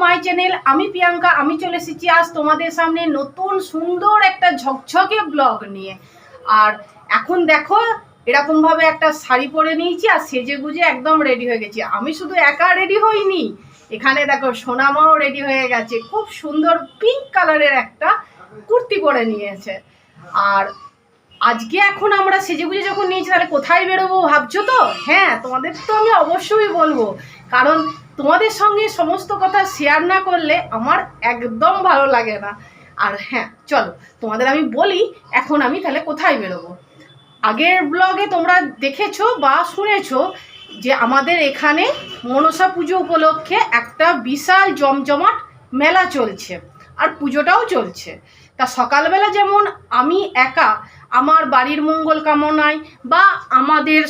My channel. আমি প্রিয়াঙ্কা। আমি চলে এসেছি আজ তোমাদের সামনে নতুন সুন্দর একটা ঝকঝকে ব্লগ নিয়ে। আর এখন দেখো এরকমভাবে একটা শাড়ি পরে নিয়েছি আর সেজে গুজে একদম রেডি হয়ে গেছি। আমি শুধু একা রেডি হইনি, এখানে দেখো সোনামাও রেডি হয়ে গেছে। খুব সুন্দর পিঙ্ক কালারের একটা কুর্তি পরে নিয়েছে। আর আজকে এখন আমরা সেজেগুজে যখন নিয়েছি তাহলে কোথায় বেরোবো ভাবছো তো? হ্যাঁ, তোমাদের তো আমি অবশ্যই বলবো, কারণ তোমাদের সঙ্গে সমস্ত কথা শেয়ার না করলে আমার একদম ভালো লাগে না। আর হ্যাঁ, চলো তোমাদের আমি বলি এখন আমি তাহলে কোথায় বেরোবো। আগের ব্লগে তোমরা দেখেছো বা শুনেছো যে আমাদের এখানে মনসা পুজো উপলক্ষে একটা বিশাল জমজমাট মেলা চলছে আর পুজোটাও চলছে। তা সকালবেলা যেমন আমি একা আমার বাড়ির মঙ্গল কামনায় বা আমাদের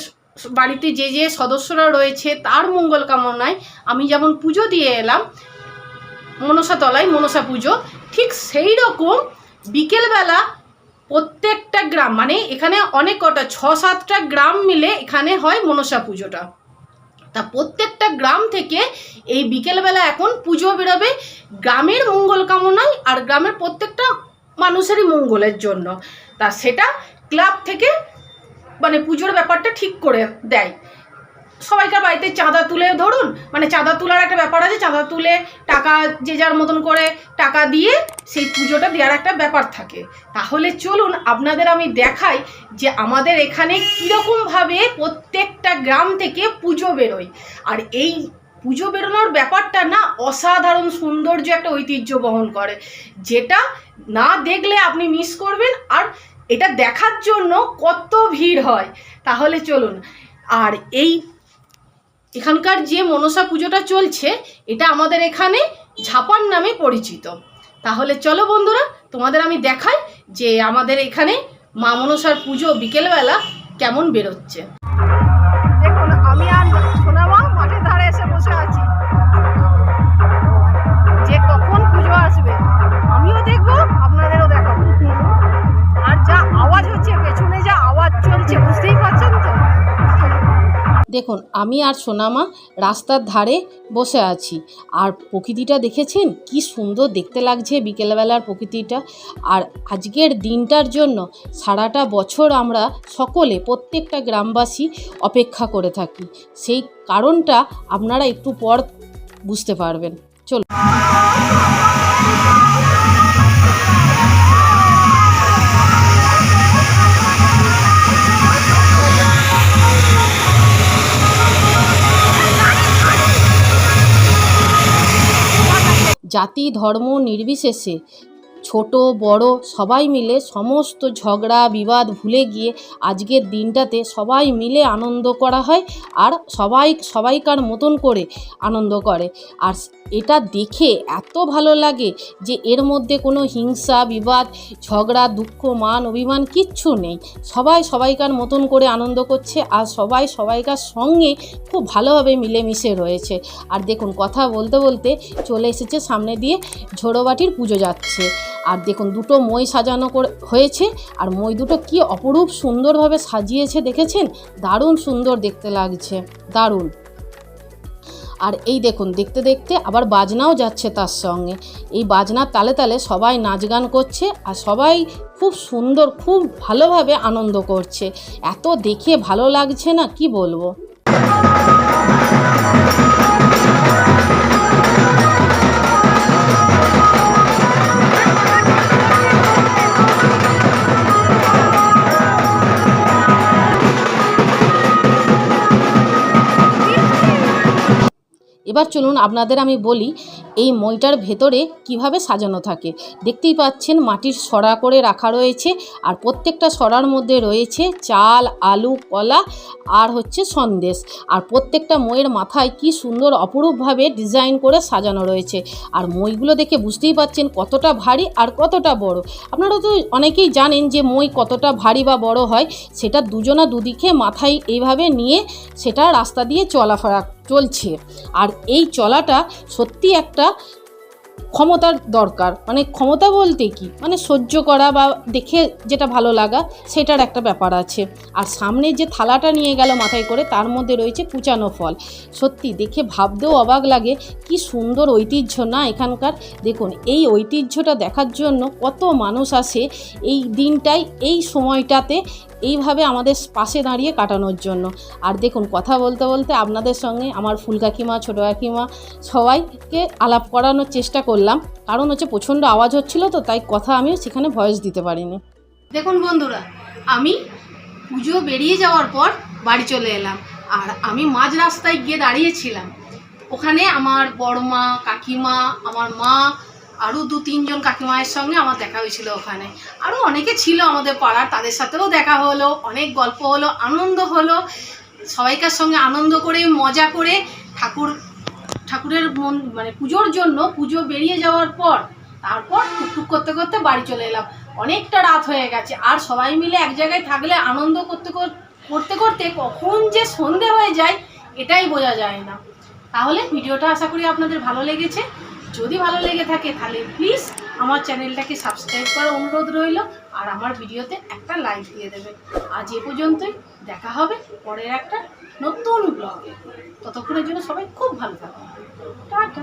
বাড়িতে যে যে সদস্যরা রয়েছে তার মঙ্গল কামনায় আমি যেমন পুজো দিয়ে এলাম মনসাতলায় মনসা পুজো, ঠিক সেই রকম বিকেলবেলা প্রত্যেকটা গ্রাম, মানে এখানে অনেক কটা 6-7টা গ্রাম মিলে এখানে হয় মনসা পুজোটা। তা প্রত্যেকটা গ্রাম থেকে এই বিকেলবেলা এখন পুজো বেরোবে গ্রামের মঙ্গল কামনায় আর গ্রামের প্রত্যেকটা মানুষেরই মঙ্গলের জন্য। তা সেটা ক্লাব থেকে মানে পুজোর ব্যাপারটা ঠিক করে দেয়। সবাইকার বাড়িতে চাঁদা তুলে, ধরুন মানে চাঁদা তোলার একটা ব্যাপার আছে, চাঁদা তুলে টাকা যে যার মতন করে টাকা দিয়ে সেই পুজোটা দেওয়ার একটা ব্যাপার থাকে। তাহলে চলুন আপনাদের আমি দেখাই যে আমাদের এখানে কীরকমভাবে প্রত্যেকটা গ্রাম থেকে পুজো বেরোয়। আর এই পুজো বেরোনোর ব্যাপারটা না অসাধারণ সৌন্দর্য একটা ঐতিহ্য বহন করে, যেটা না দেখলে আপনি মিস করবেন। আর এটা দেখার জন্য কত ভিড় হয়। তাহলে চলুন। আর এখানকার যে মনসা পুজোটা চলছে এটা আমাদের এখানে ঝাপান নামে পরিচিত। তাহলে চলো বন্ধুরা, তোমাদের আমি দেখাই যে আমাদের এখানে মা মনসার পুজো বিকেলবেলা কেমন বেরোচ্ছে। দেখুন আমি আর সোনামা মাঠের ধারে এসে বসে আছি, যে কখন পুজো আসবে আমিও দেখবো আপনাদেরও দেখাবো। আর যা আওয়াজ হচ্ছে পেছনে, যা আওয়াজ চলছে বুঝতেই পারছেন তো। দেখুন আমি আর সোনামা রাস্তার ধারে বসে আছি আর প্রকৃতিটা দেখেছেন কি সুন্দর দেখতে লাগছে বিকেলবেলার প্রকৃতিটা। আর আজকের দিনটার জন্য সারাটা বছর আমরা সকলে প্রত্যেকটা গ্রামবাসী অপেক্ষা করে থাকি। সেই কারণটা আপনারা একটু পর বুঝতে পারবেন। চলো। জাতি ধর্ম নির্বিশেষে ছোট বড় সবাই মিলে সমস্ত ঝগড়া বিবাদ ভুলে গিয়ে আজকের দিনটাতে সবাই মিলে আনন্দ করা হয় আর সবাইকার মতন করে আনন্দ করে। আর এটা দেখে এত ভালো লাগে যে এর মধ্যে কোনো হিংসা বিবাদ ঝগড়া দুঃখ মান অভিমান কিচ্ছু নেই। সবাই সবাইকার মতন করে আনন্দ করছে আর সবাই সবাইকার সঙ্গে খুব ভালোভাবে মিলেমিশে রয়েছে। আর দেখুন কথা বলতে বলতে চলে এসেছে সামনে দিয়ে ঝোড়োবাটির পুজো যাচ্ছে। আর দেখুন দুটো মই সাজানো হয়েছে আর মই দুটো কি অপরূপ সুন্দরভাবে সাজিয়েছে দেখেছেন, দারুণ সুন্দর দেখতে লাগছে, দারুণ। আর এই দেখুন দেখতে দেখতে আবার বাজনাও যাচ্ছে তার সঙ্গে। এই বাজনার তালে তালে সবাই নাচ গান করছে আর সবাই খুব সুন্দর খুব ভালোভাবে আনন্দ করছে। এত দেখে ভালো লাগছে না কি বলবো। এবার চলুন আপনাদের আমি বলি এই মইটার ভেতরে কিভাবে সাজানো থাকে। দেখতেই পাচ্ছেন মাটির সরা করে রাখা রয়েছে আর প্রত্যেকটা সরার মধ্যে রয়েছে চাল আলু কলা আর হচ্ছে সন্দেশ। আর প্রত্যেকটা মইয়ের মাথায় কি সুন্দর অপরূপভাবে ডিজাইন করে সাজানো রয়েছে। আর মইগুলো দেখে বুঝতেই পাচ্ছেন কতটা ভারী আর কতটা বড়। আপনারা তো অনেকেই জানেন যে মই কতটা ভারী বা বড় হয়, সেটা দুজনা দুদিকে মাথায় এইভাবে নিয়ে সেটা রাস্তা দিয়ে চলাফেরা চলছে। আর এই চলাটা সত্যি একটা ক্ষমতার দরকার, মানে ক্ষমতা বলতে কি, মানে সহ্য করা বা দেখে যেটা ভালো লাগা সেটার একটা ব্যাপার আছে। আর সামনে যে থালাটা নিয়ে গেল মাথায় করে, তার মধ্যে রয়েছে কুচানো ফল। সত্যি দেখে ভাবতেও অবাক লাগে, কি সুন্দর ঐতিহ্য না এখানকার। দেখুন এই ঐতিহ্যটা দেখার জন্য কত মানুষ আসে এই দিনটাই, এই সময়টাতে এইভাবে আমাদের পাশে দাঁড়িয়ে কাটানোর জন্য। আর দেখুন কথা বলতে বলতে আপনাদের সঙ্গে আমার ফুল কাকিমা, ছোটো কাকিমা সবাইকে আলাপ করানোর চেষ্টা করলাম, কারণ হচ্ছে প্রচণ্ড আওয়াজ হচ্ছিল তো, তাই কথা আমি সেখানে ভয়েস দিতে পারিনি। দেখুন বন্ধুরা, আমি পুজো বেরিয়ে যাওয়ার পর বাড়ি চলে এলাম, আর আমি মাঝ রাস্তায় গিয়ে দাঁড়িয়েছিলাম। ওখানে আমার বড় মা, কাকিমা, আমার মা, আরও 2-3 জন কাকিমায়ের সঙ্গে আমার দেখা হয়েছিল। ওখানে আরও অনেকে ছিল আমাদের পাড়ার, তাদের সাথেও দেখা হলো, অনেক গল্প হলো, আনন্দ হলো। সবাইকার সঙ্গে আনন্দ করে মজা করে ঠাকুরের মানে পুজোর জন্য পুজো বেরিয়ে যাওয়ার পর তারপর টুকটুক করতে করতে বাড়ি চলে এলাম। অনেকটা রাত হয়ে গেছে, আর সবাই মিলে এক জায়গায় থাকলে আনন্দ করতে করতে করতে কখন যে সন্ধে হয়ে যায় এটাই বোঝা যায় না। তাহলে ভিডিওটা আশা করি আপনাদের ভালো লেগেছে। যদি ভালো লেগে থাকে তাহলে প্লিজ আমার চ্যানেলটাকে সাবস্ক্রাইব করার অনুরোধ রইল, আর আমার ভিডিওতে একটা লাইক দিয়ে দেবেন। আজ এ পর্যন্তই, দেখা হবে পরের একটা নতুন ব্লগে। ততক্ষণের জন্য সবাই খুব ভালো থাকবেন। টাটা।